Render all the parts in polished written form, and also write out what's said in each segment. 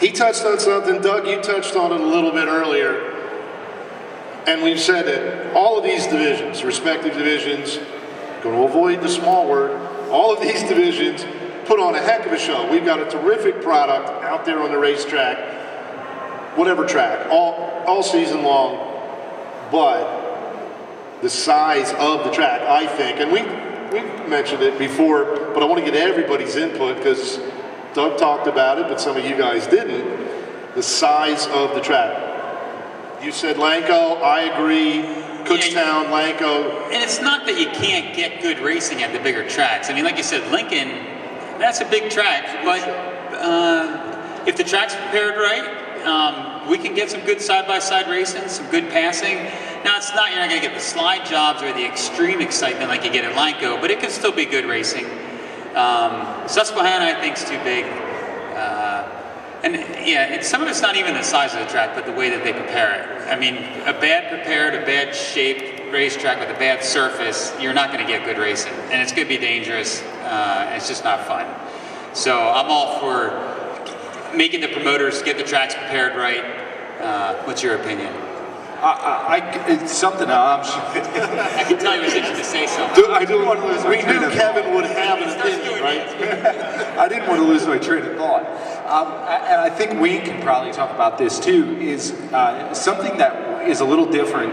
He touched on something, Doug, you touched on it a little bit earlier. And we've said that all of these divisions, respective divisions, going to avoid the small word, all of these divisions put on a heck of a show. We've got a terrific product out there on the racetrack, whatever track, all season long. But the size of the track, I think, and we mentioned it before, but I want to get everybody's input because Doug talked about it, but some of you guys didn't. The size of the track. You said Lanco, I agree. Kutztown, Lanco. And it's not that you can't get good racing at the bigger tracks. I mean, like you said, Lincoln, that's a big track, but if the track's prepared right, we can get some good side-by-side racing, some good passing. Now, it's not, you're not going to get the slide jobs or the extreme excitement like you get at Lanco, but it can still be good racing. Susquehanna, I think, is too big. And yeah, some of it's not even the size of the track, but the way that they prepare it. I mean, a bad prepared, a bad shaped racetrack with a bad surface, you're not going to get good racing. And it's going to be dangerous. It's just not fun. So I'm all for making the promoters get the tracks prepared right. What's your opinion? It's something I can tell you was itching to say something. I didn't want to lose my train of thought. Kevin would have an opinion, right? I didn't want to lose my train of thought. And I think Wayne can probably talk about this too, is something that is a little different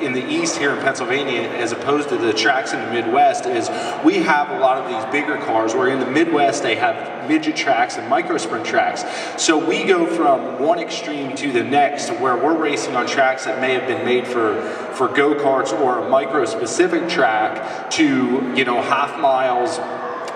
in the East here in Pennsylvania as opposed to the tracks in the Midwest is we have a lot of these bigger cars where in the Midwest they have midget tracks and micro sprint tracks. So we go from one extreme to the next where we're racing on tracks that may have been made for go-karts or a micro specific track to, you know, half miles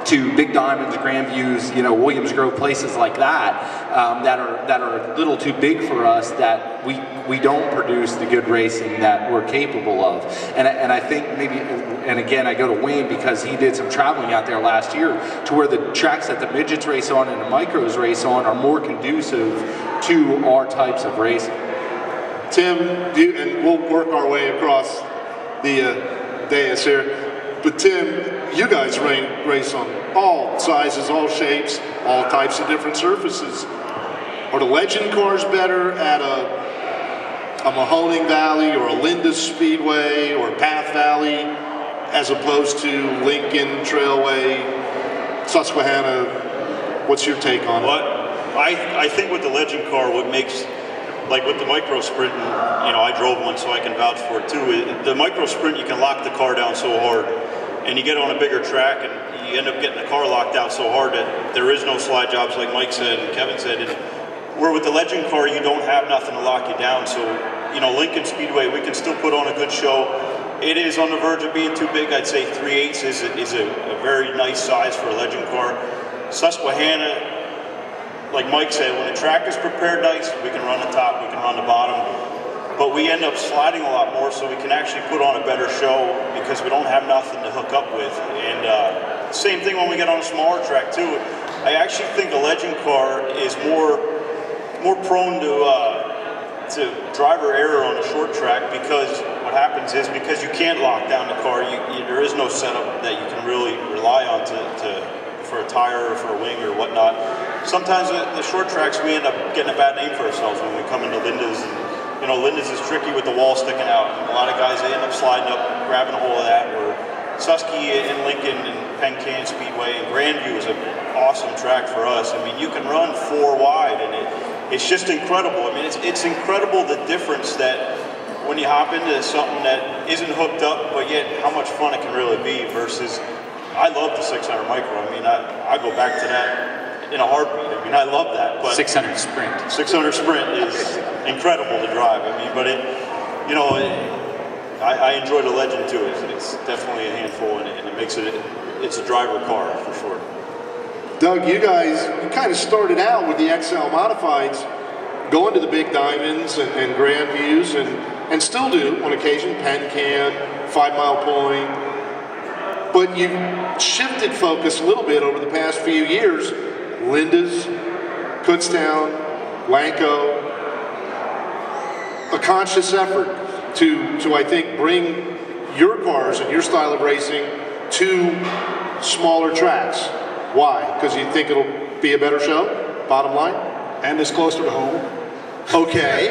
to Big Diamonds, Grandviews, you know, Williams Grove, places like that, that are a little too big for us, that we don't produce the good racing that we're capable of. And I think maybe, and again, I go to Wayne because he did some traveling out there last year to where the tracks that the midgets race on and the micros race on are more conducive to our types of racing. Tim, and we'll work our way across the dais here. But Tim, you guys race on all sizes, all shapes, all types of different surfaces. Are the legend cars better at a Mahoning Valley or a Linda Speedway or Path Valley as opposed to Lincoln, Trailway, Susquehanna? What's your take on it? I think with the legend car, what makes, like with the micro sprint, and, you know, I drove one so I can vouch for it too. The micro sprint, you can lock the car down so hard, and you get on a bigger track, and you end up getting the car locked down so hard that there is no slide jobs, like Mike said and Kevin said. And where with the legend car, you don't have nothing to lock you down. So, you know, Lincoln Speedway, we can still put on a good show. It is on the verge of being too big. I'd say 3/8 is a very nice size for a legend car. Susquehanna, like Mike said, when the track is prepared nice, we can run the top, we can run the bottom, but we end up sliding a lot more, so we can actually put on a better show because we don't have nothing to hook up with. And same thing when we get on a smaller track too. I actually think a legend car is more prone to driver error on a short track, because what happens is, because you can't lock down the car, there is no setup that you can really rely on for a tire or for a wing or whatnot. Sometimes the short tracks, we end up getting a bad name for ourselves when we come into Linda's. And, you know, Linda's is tricky with the wall sticking out. And a lot of guys, they end up sliding up, grabbing a hold of that. Or Susky and Lincoln and Penn Can Speedway and Grandview is an awesome track for us. I mean, you can run 4 wide, and it's just incredible. I mean, it's incredible the difference that when you hop into something that isn't hooked up, but yet how much fun it can really be versus. I love the 600 micro. I mean, I go back to that in a heartbeat. I mean, I love that. But 600 sprint. 600 sprint is incredible to drive. I mean, but you know, I enjoy the legend too. It's definitely a handful, and it makes it's a driver car for sure. Doug, you kind of started out with the XL Modifieds, going to the Big Diamonds and Grandviews, and still do on occasion, Penn Can, 5 Mile Point. But you shifted focus a little bit over the past few years. Linda's, Kutztown, Lanco. A conscious effort to I think, bring your cars and your style of racing to smaller tracks. Why? Because you think it'll be a better show, bottom line? and it's closer to home. Okay.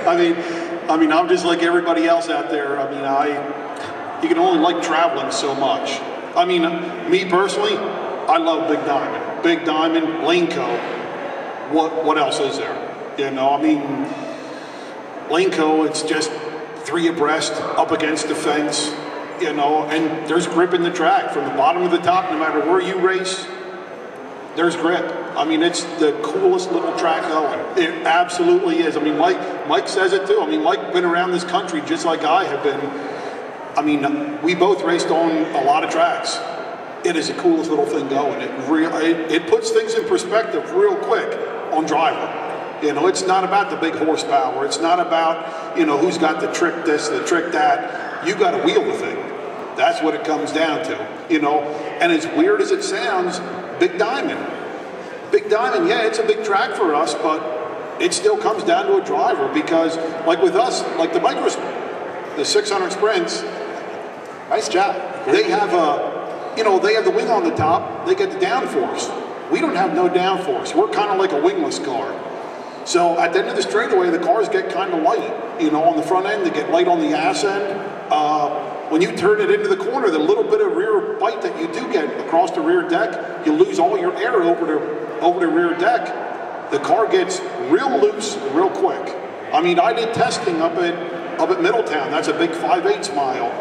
I mean, I'm just like everybody else out there. I mean, you can only like traveling so much. I mean, me personally, I love Big Diamond. Big Diamond, Laneco. What else is there? You know, I mean, Laneco, it's just 3 abreast, up against the fence, you know, and there's grip in the track from the bottom to the top. No matter where you race, there's grip. I mean, it's the coolest little track going. It absolutely is. I mean, Mike says it too. I mean, Mike's been around this country just like I have been. I mean, we both raced on a lot of tracks. It is the coolest little thing going. It puts things in perspective real quick on driving. You know, it's not about the big horsepower. It's not about, you know, who's got the trick this, the trick that. You got to wheel the thing. That's what it comes down to, you know. And as weird as it sounds, Big Diamond, yeah, it's a big track for us, but it still comes down to a driver because, like with us, like the micro, the 600 sprints, nice job. They have they have the wing on the top. They get the downforce. We don't have no downforce. We're kind of like a wingless car. So at the end of the straightaway, the cars get kind of light. You know, on the front end, they get light on the ass end. When you turn it into the corner, the little bit of rear bite that you do get across the rear deck, you lose all your air over the rear deck. The car gets real loose real quick. I mean, I did testing up at Middletown. That's a big 5/8 mile.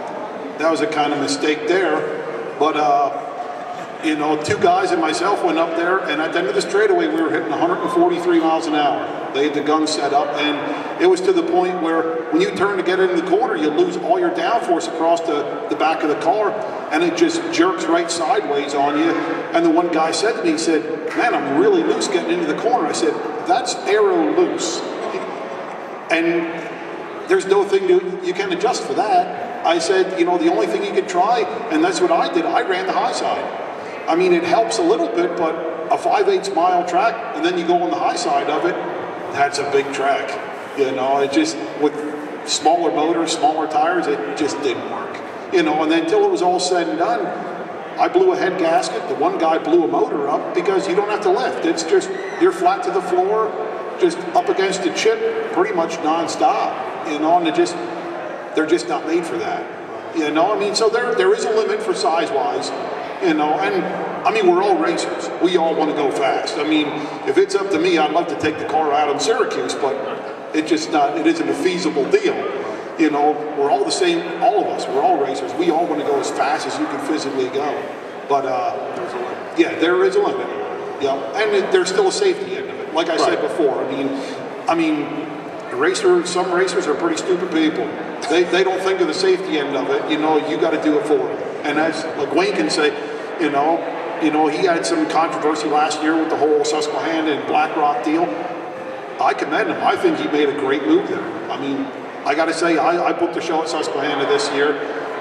That was a kind of mistake there. But, you know, 2 guys and myself went up there, and at the end of the straightaway, we were hitting 143 miles an hour. They had the gun set up, and it was to the point where when you turn to get into the corner, you lose all your downforce across the back of the car, and it just jerks right sideways on you. And the one guy said to me, he said, "Man, I'm really loose getting into the corner." I said, "That's aero loose." And there's no thing you can adjust for that. I said, you know, the only thing you could try, and that's what I did, I ran the high side. I mean, it helps a little bit, but a 5/8 mile track, and then you go on the high side of it, that's a big track. You know, it just, with smaller motors, smaller tires, it just didn't work. You know, and then until it was all said and done, I blew a head gasket. The one guy blew a motor up because you don't have to lift. It's just, you're flat to the floor, just up against the chip, pretty much nonstop. You know, and they're just not made for that. You know, I mean, so there is a limit for size-wise, you know, and I mean, we're all racers. We all want to go fast. I mean, if it's up to me, I'd love to take the car out in Syracuse, but it isn't a feasible deal. You know, we're all the same, all of us, we're all racers. We all want to go as fast as you can physically go. But, yeah, there is a limit. Yeah, and there's still a safety end of it. Like I said before, I mean, some racers are pretty stupid people. They don't think of the safety end of it. You know, you got to do it for them. And as like Wayne can say, you know, he had some controversy last year with the whole Susquehanna and Black Rock deal. I commend him. I think he made a great move there. I mean, I got to say, I booked a show at Susquehanna this year.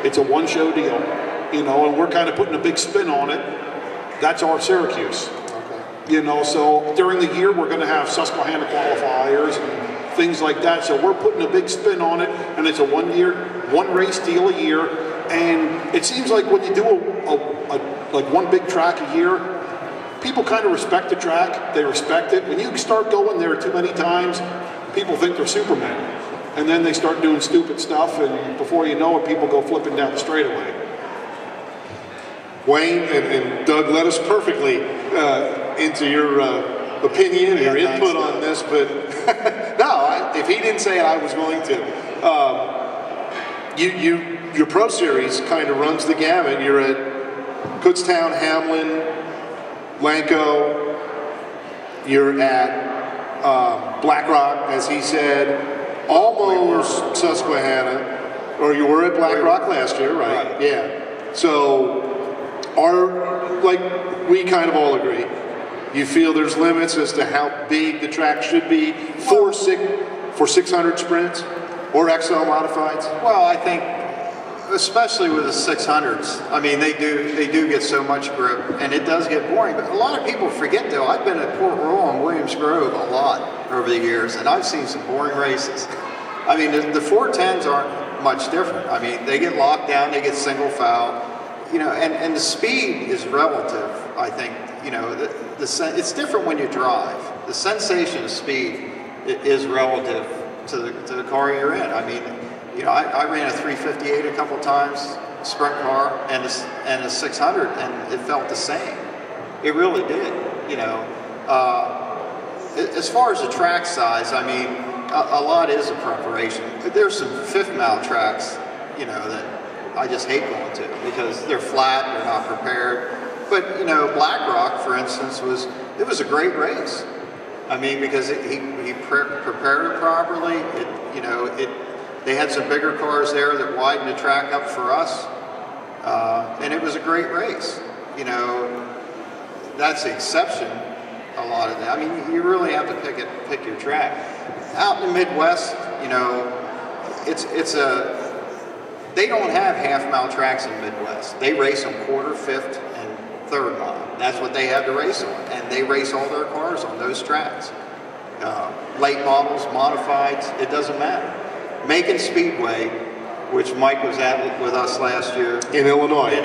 It's a one-show deal, you know, and we're kind of putting a big spin on it. That's our Syracuse. Okay. You know, so during the year, we're going to have Susquehanna qualifiers and things like that. So we're putting a big spin on it, and it's a one race deal a year. And it seems like when you do like one big track a year, people kind of respect the track. They respect it. When you start going there too many times, people think they're Superman. And then they start doing stupid stuff, and before you know it, people go flipping down the straightaway. Wayne and Doug led us perfectly into your opinion, your input on this, but no, if he didn't say it, I was going to. Your Pro Series kind of runs the gamut. You're at Kutztown, Hamlin, Lanco. You're at Black Rock, as he said, almost Susquehanna, or you were at Black Rock last year, right? Yeah. So, we kind of all agree. You feel there's limits as to how big the track should be for 600 sprints or XL modifieds? Well, I think, especially with the 600s, I mean, they do get so much grip, and it does get boring. But a lot of people forget, though, I've been at Port Royal and Williams Grove a lot over the years, and I've seen some boring races. I mean, the 410s aren't much different. I mean, they get locked down, they get single foul, you know, and the speed is relative, I think. You know, it's different when you drive. the sensation of speed is relative to the car you're in. I mean, you know, I ran a 358 a couple times, sprint car, and a 600, and it felt the same. It really did, you know. As far as the track size, I mean, a lot is a preparation. There's some fifth mile tracks, you know, that I just hate going to because they're flat, they're not prepared. But, you know, Black Rock, for instance, it was a great race. I mean, because he prepared it properly. They had some bigger cars there that widened the track up for us, and it was a great race. You know, that's the exception. A lot of that. I mean, you really have to pick your track. Out in the Midwest, you know, they don't have half-mile tracks in the Midwest. They race on quarter, fifth, and third mile. That's what they have to race on, and they race all their cars on those tracks. Late models, modifieds, it doesn't matter. Macon Speedway, which Mike was at with us last year in Illinois. I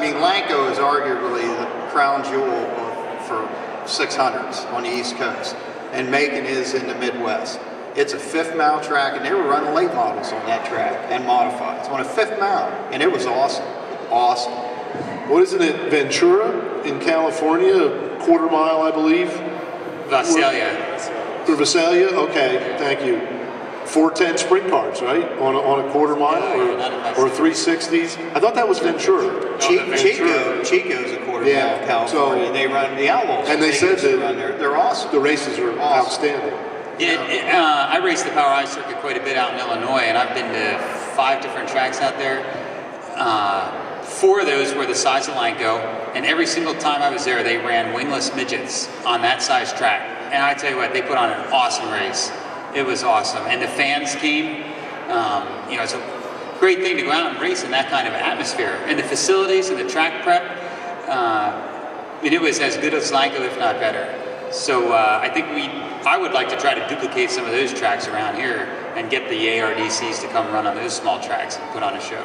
mean, Lanco is arguably the crown jewel for 600s on the East Coast, and Macon is in the Midwest. It's a fifth mile track, and they were running late models on that track and modifieds on a fifth mile, and it was awesome. Awesome. What is it, Ventura in California, a quarter mile, I believe? Visalia. For Visalia? Okay, thank you. 410 sprint cars, right? On a quarter mile or 360s? I thought that was Ventura. Chico's a quarter mile in California. They run the Outlaws. And they said that they're awesome. The races are outstanding. Yeah, I raced the Power I circuit quite a bit out in Illinois, and I've been to 5 different tracks out there. 4 of those were the size of Lanco, and every single time I was there, they ran wingless midgets on that size track. And I tell you what, they put on an awesome race. It was awesome, and the fans came. You know, it's a great thing to go out and race in that kind of atmosphere. And the facilities and the track prep, I mean, it was as good as Lanco, if not better. So I think I would like to try to duplicate some of those tracks around here and get the ARDCs to come run on those small tracks and put on a show.